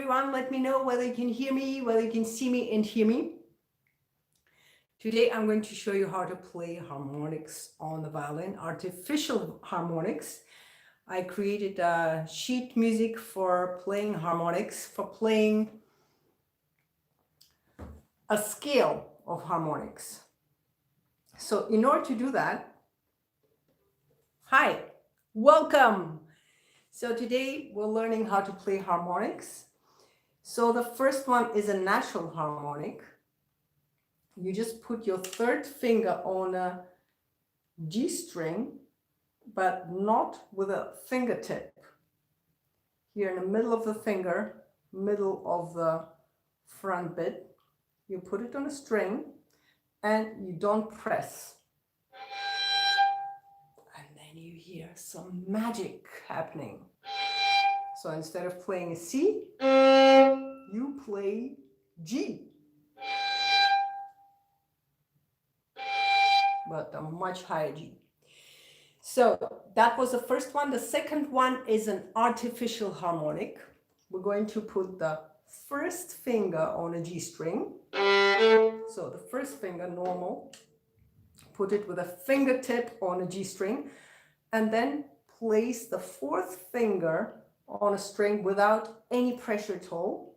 everyone. Let me know whether you can hear me, whether you can see me and hear me. Today I'm going to show you how to play harmonics on the violin, artificial harmonics. I created a sheet music for playing harmonics, for playing a scale of harmonics. So in order to do that, hi, welcome. So today we're learning how to play harmonics. So the first one is a natural harmonic. You just put your third finger on a G string, but not with a fingertip. Here in the middle of the finger, middle of the front bit, you put it on a string and you don't press. And then you hear some magic happening. So instead of playing a C, you play G. But a much higher G. So that was the first one. The second one is an artificial harmonic. We're going to put the first finger on a G string. So the first finger, normal, put it with a fingertip on a G string, and then place the fourth finger on a string without any pressure at all.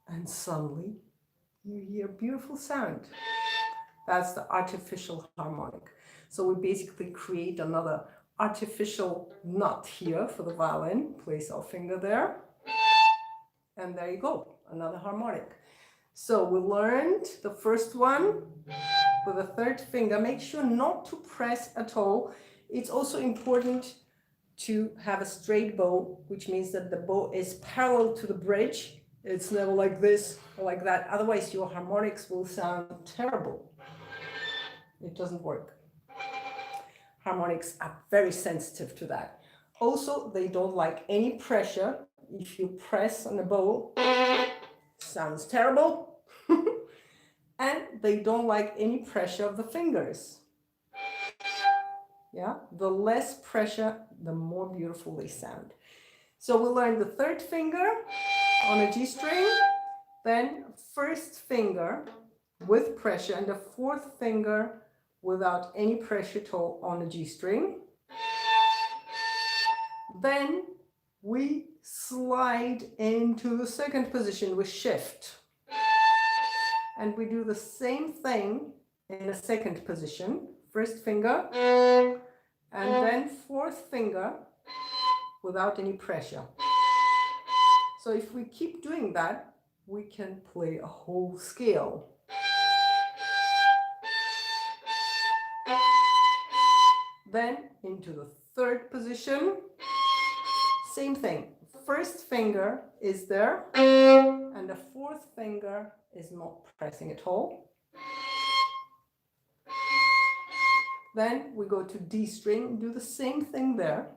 And suddenly you hear a beautiful sound. That's the artificial harmonic. So we basically create another artificial knot here for the violin. Place our finger there. And there you go, another harmonic. So we learned the first one with the third finger. Make sure not to press at all. It's also important to have a straight bow, which means that the bow is parallel to the bridge. It's never like this or like that. Otherwise your harmonics will sound terrible. It doesn't work. Harmonics are very sensitive to that. Also, they don't like any pressure. If you press on the bow, sounds terrible. And they don't like any pressure of the fingers. Yeah, the less pressure, the more beautiful they sound. So we learned the third finger on a G string, then first finger with pressure, and the fourth finger without any pressure at all on a G string. Then we slide into the second position with shift. And we do the same thing in the second position. First finger, and then fourth finger without any pressure. So if we keep doing that, we can play a whole scale. Then into the third position, same thing. First finger is there, and the fourth finger is not pressing at all. Then we go to D string, do the same thing there.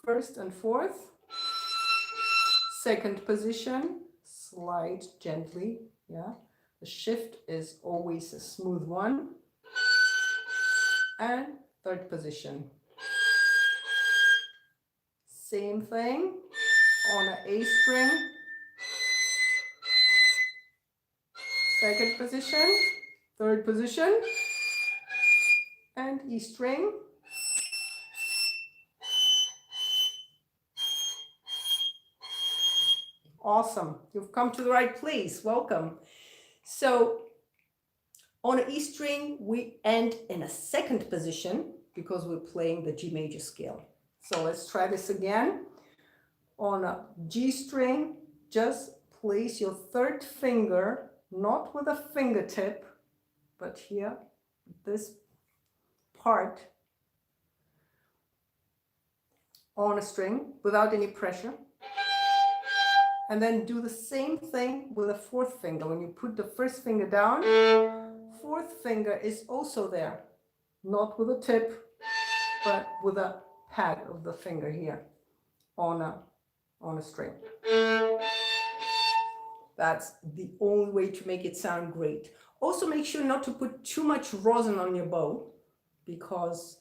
First and fourth. Second position, slide gently. Yeah, the shift is always a smooth one. And third position. Same thing on an A string. Second position, third position, and E string. Awesome, you've come to the right place, welcome. So on an E string, we end in a second position because we're playing the G major scale. So let's try this again. On a G string, just place your third finger, not with a fingertip, but here, this part on a string without any pressure. And then do the same thing with a fourth finger. When you put the first finger down, fourth finger is also there, not with a tip, but with a pad of the finger here on a string. That's the only way to make it sound great. Also make sure not to put too much rosin on your bow, because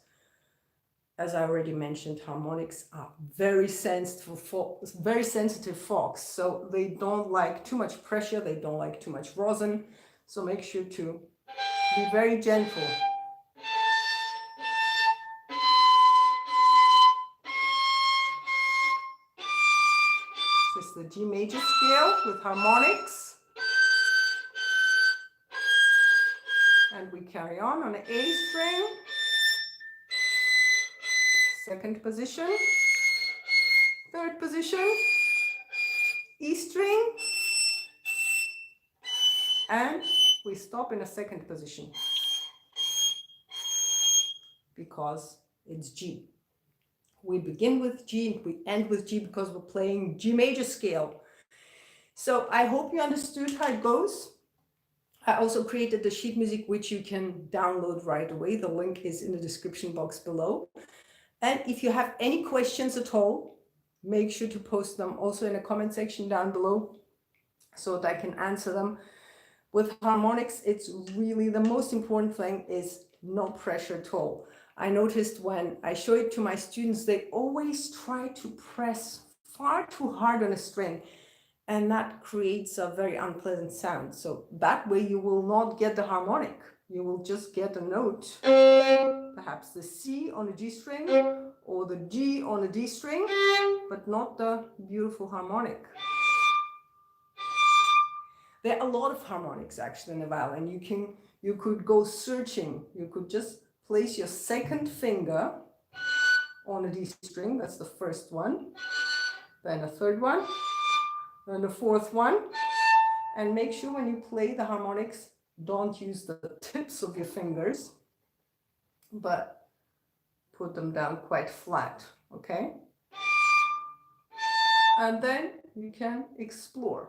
as I already mentioned, harmonics are very sensitive folks. So they don't like too much pressure. They don't like too much rosin. So make sure to be very gentle. This is the G major scale with harmonics. And we carry on an A string. Second position. Third position. E string. And we stop in a second position because it's G. We begin with G and we end with G because we're playing G major scale. So I hope you understood how it goes. I also created the sheet music, which you can download right away. The link is in the description box below. And if you have any questions at all, make sure to post them also in the comment section down below so that I can answer them. With harmonics, it's really the most important thing is no pressure at all. I noticed when I show it to my students, they always try to press far too hard on a string, and that creates a very unpleasant sound. So that way you will not get the harmonic. You will just get a note, perhaps the C on a G string or the G on a D string, but not the beautiful harmonic. There are a lot of harmonics actually in the violin. You could go searching. You could just place your second finger on a D string. That's the first one. Then a third one. Then the fourth one. And make sure when you play the harmonics, don't use the tips of your fingers, but put them down quite flat, okay? And then you can explore.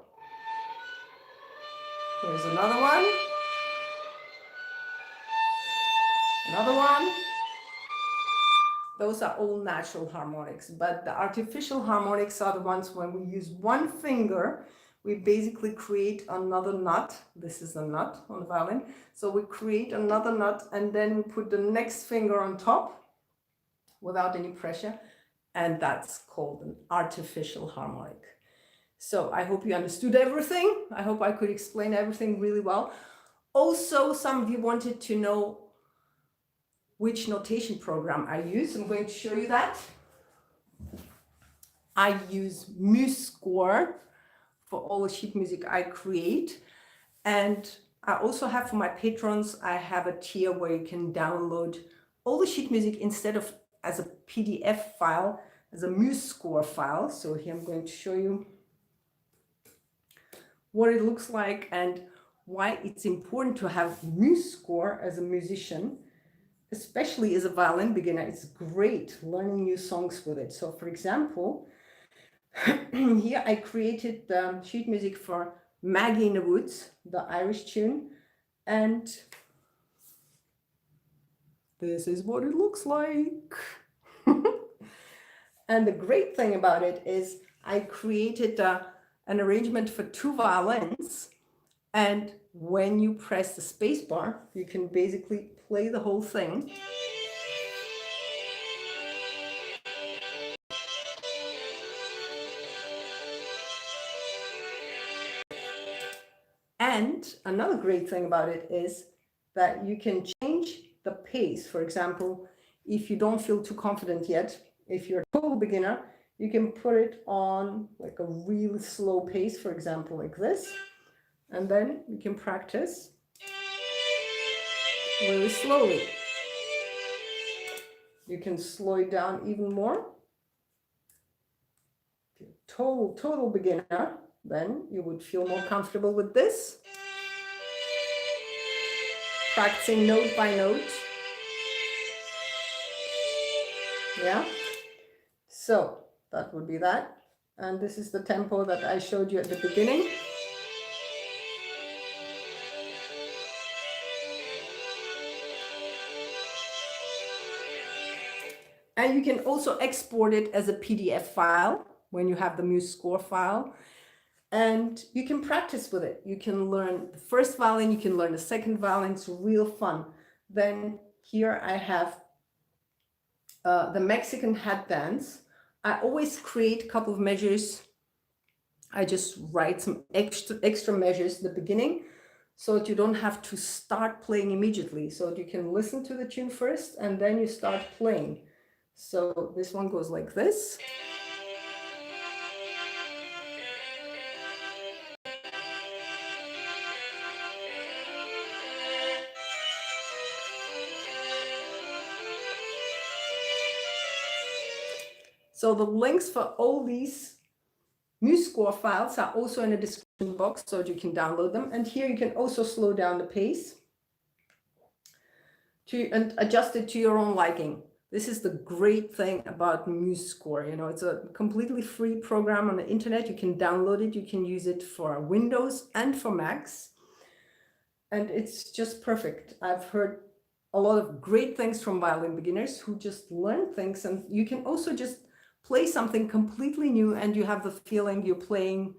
Here's another one. Another one. Those are all natural harmonics, but the artificial harmonics are the ones when we use one finger, we basically create another nut. This is a nut on the violin. So we create another nut and then we put the next finger on top without any pressure. And that's called an artificial harmonic. So I hope you understood everything. I hope I could explain everything really well. Also, some of you wanted to know which notation program I use. I'm going to show you that. I use MuseScore for all the sheet music I create. And I also have for my patrons, I have a tier where you can download all the sheet music instead of as a PDF file, as a MuseScore file. So here I'm going to show you what it looks like and why it's important to have MuseScore as a musician, especially as a violin beginner. It's great learning new songs with it. So for example, here I created the sheet music for Maggie in the Woods, the Irish tune, and this is what it looks like. And the great thing about it is I created an arrangement for 2 violins, and when you press the space bar, you can basically play the whole thing. And another great thing about it is that you can change the pace. For example, if you don't feel too confident yet, if you're a total beginner, you can put it on like a really slow pace, for example, like this. And then you can practice really slowly. You can slow it down even more. If you're total beginner, then you would feel more comfortable with this. Practicing note by note. Yeah. So that would be that. And this is the tempo that I showed you at the beginning. And you can also export it as a PDF file when you have the MuseScore file. And you can practice with it. You can learn the first violin, you can learn the second violin. It's real fun. Then here I have the Mexican headbands, I always create a couple of measures. I just write some extra measures at the beginning so that you don't have to start playing immediately. So that you can listen to the tune first and then you start playing. So this one goes like this. So the links for all these MuseScore files are also in the description box so that you can download them. And here you can also slow down the pace and adjust it to your own liking. This is the great thing about MuseScore. You know, it's a completely free program on the internet. You can download it. You can use it for Windows and for Macs. And it's just perfect. I've heard a lot of great things from violin beginners who just learn things, and you can also just play something completely new and you have the feeling you're playing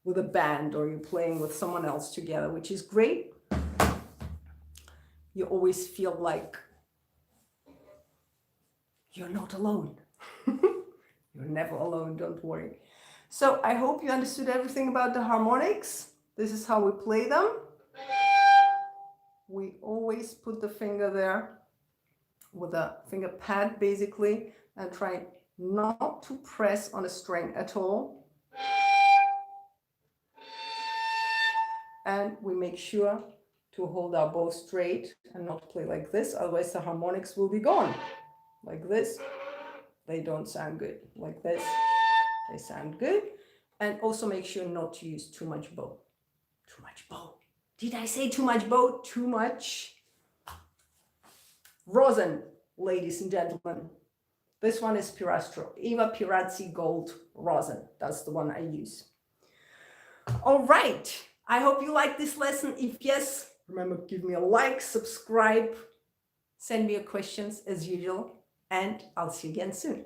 with a band or you're playing with someone else together, which is great. You always feel like you're not alone. You're never alone, don't worry. So I hope you understood everything about the harmonics. This is how we play them. We always put the finger there with a finger pad basically and try not to press on a string at all. And we make sure to hold our bow straight and not play like this, otherwise the harmonics will be gone. Like this, they don't sound good. Like this, they sound good. And also make sure not to use too much bow. Too much bow. Did I say too much bow? Too much rosin, ladies and gentlemen. This one is Pirastro, Eva Pirazzi Gold Rosin. That's the one I use. All right. I hope you like this lesson. If yes, remember, give me a like, subscribe, send me your questions as usual, and I'll see you again soon.